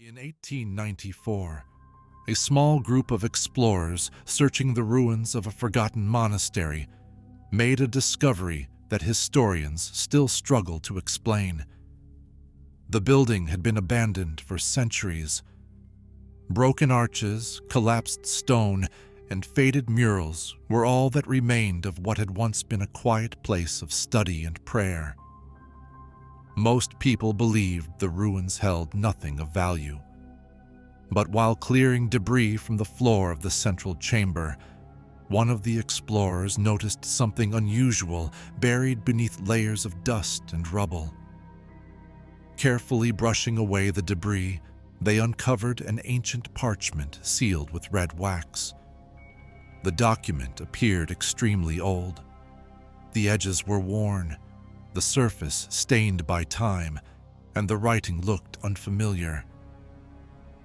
In 1894, a small group of explorers searching the ruins of a forgotten monastery made a discovery that historians still struggle to explain. The building had been abandoned for centuries. Broken arches, collapsed stone, and faded murals were all that remained of what had once been a quiet place of study and prayer. Most people believed the ruins held nothing of value. But while clearing debris from the floor of the central chamber, one of the explorers noticed something unusual buried beneath layers of dust and rubble. Carefully brushing away the debris, they uncovered an ancient parchment sealed with red wax. The document appeared extremely old. The edges were worn, the surface stained by time, and the writing looked unfamiliar.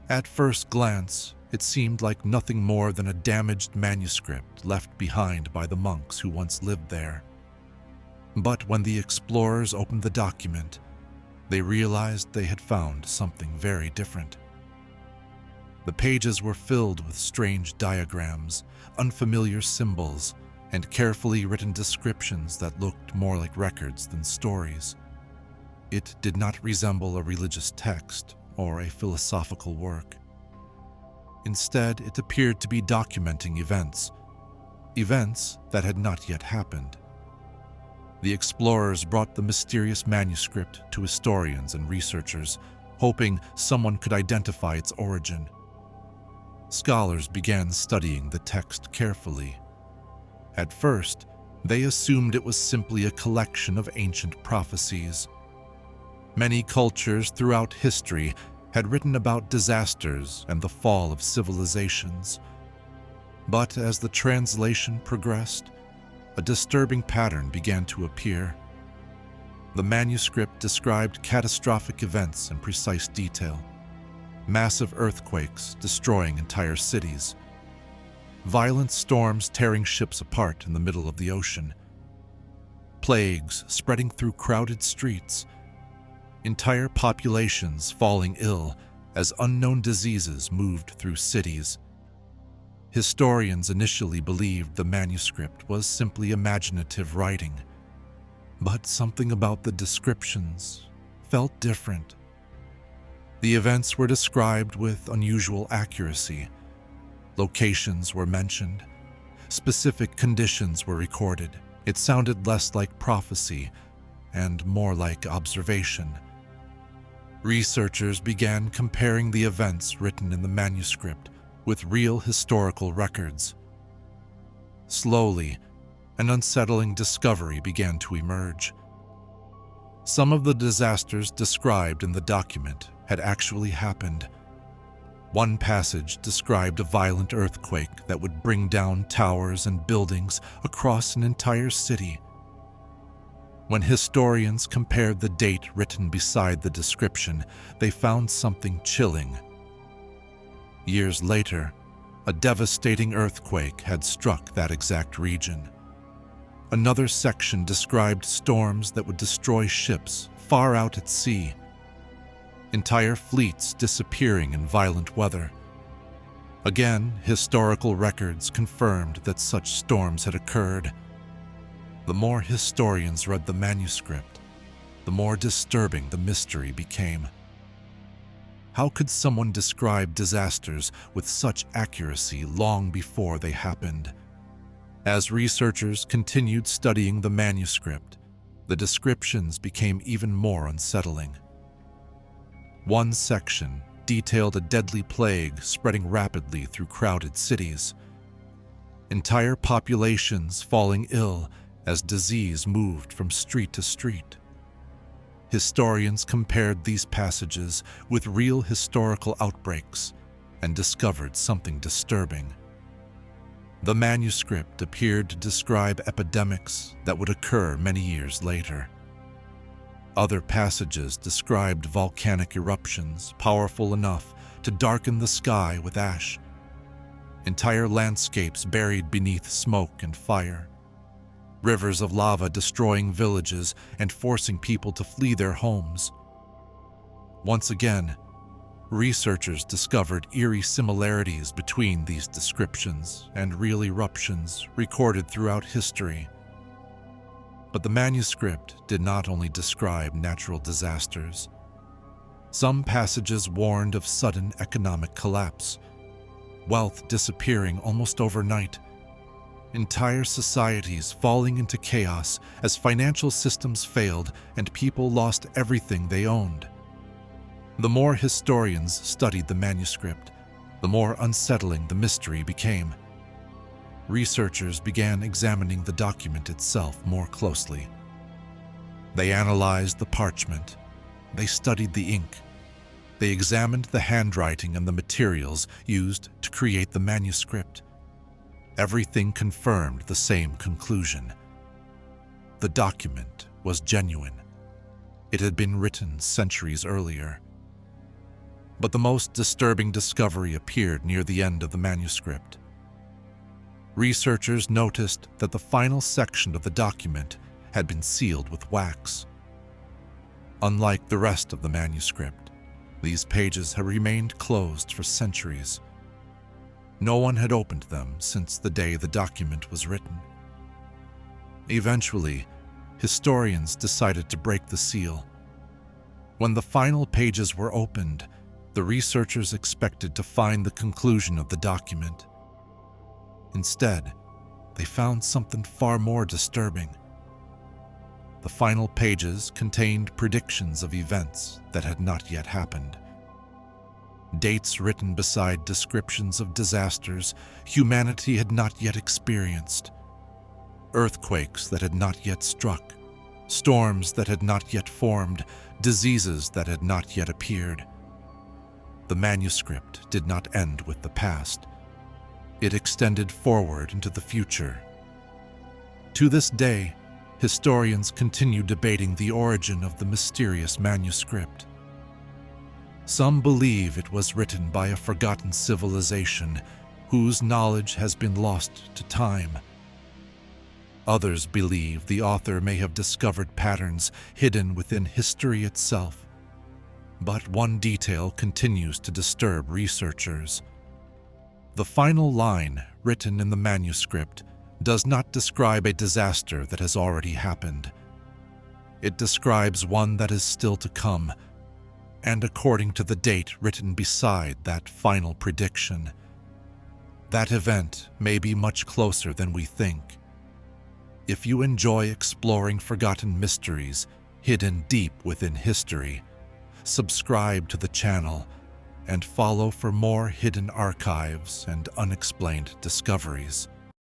At first glance, it seemed like nothing more than a damaged manuscript left behind by the monks who once lived there. But when the explorers opened the document, they realized they had found something very different. The pages were filled with strange diagrams, unfamiliar symbols, and carefully written descriptions that looked more like records than stories. It did not resemble a religious text or a philosophical work. Instead, it appeared to be documenting events that had not yet happened. The explorers brought the mysterious manuscript to historians and researchers, hoping someone could identify its origin. Scholars began studying the text carefully. At first, they assumed it was simply a collection of ancient prophecies. Many cultures throughout history had written about disasters and the fall of civilizations. But as the translation progressed, a disturbing pattern began to appear. The manuscript described catastrophic events in precise detail. Massive earthquakes destroying entire cities. Violent storms tearing ships apart in the middle of the ocean. Plagues spreading through crowded streets. Entire populations falling ill as unknown diseases moved through cities. Historians initially believed the manuscript was simply imaginative writing, but something about the descriptions felt different. The events were described with unusual accuracy. Locations were mentioned. Specific conditions were recorded. It sounded less like prophecy and more like observation. Researchers began comparing the events written in the manuscript with real historical records. Slowly, an unsettling discovery began to emerge. Some of the disasters described in the document had actually happened. One passage described a violent earthquake that would bring down towers and buildings across an entire city. When historians compared the date written beside the description, they found something chilling. Years later, a devastating earthquake had struck that exact region. Another section described storms that would destroy ships far out at sea. Entire fleets disappearing in violent weather. Again, historical records confirmed that such storms had occurred. The more historians read the manuscript, the more disturbing the mystery became. How could someone describe disasters with such accuracy long before they happened? As researchers continued studying the manuscript, the descriptions became even more unsettling. One section detailed a deadly plague spreading rapidly through crowded cities. Entire populations falling ill as disease moved from street to street. Historians compared these passages with real historical outbreaks and discovered something disturbing. The manuscript appeared to describe epidemics that would occur many years later. Other passages described volcanic eruptions powerful enough to darken the sky with ash. Entire landscapes buried beneath smoke and fire. Rivers of lava destroying villages and forcing people to flee their homes. Once again, Researchers discovered eerie similarities between these descriptions and real eruptions recorded throughout history. But the manuscript did not only describe natural disasters. Some passages warned of sudden economic collapse, wealth disappearing almost overnight, entire societies falling into chaos as financial systems failed and people lost everything they owned. The more historians studied the manuscript, the more unsettling the mystery became. Researchers began examining the document itself more closely. They analyzed the parchment. They studied the ink. They examined the handwriting and the materials used to create the manuscript. Everything confirmed the same conclusion. The document was genuine. It had been written centuries earlier. But the most disturbing discovery appeared near the end of the manuscript. Researchers noticed that the final section of the document had been sealed with wax. Unlike the rest of the manuscript, these pages had remained closed for centuries. No one had opened them since the day the document was written. Eventually, historians decided to break the seal. When the final pages were opened, the researchers expected to find the conclusion of the document. Instead, they found something far more disturbing. The final pages contained predictions of events that had not yet happened. Dates written beside descriptions of disasters humanity had not yet experienced. Earthquakes that had not yet struck, storms that had not yet formed, diseases that had not yet appeared. The manuscript did not end with the past. It extended forward into the future. To this day, historians continue debating the origin of the mysterious manuscript. Some believe it was written by a forgotten civilization whose knowledge has been lost to time. Others believe the author may have discovered patterns hidden within history itself. But one detail continues to disturb researchers. The final line written in the manuscript does not describe a disaster that has already happened. It describes one that is still to come, and according to the date written beside that final prediction, that event may be much closer than we think. If you enjoy exploring forgotten mysteries hidden deep within history, subscribe to the channel and follow for more hidden archives and unexplained discoveries.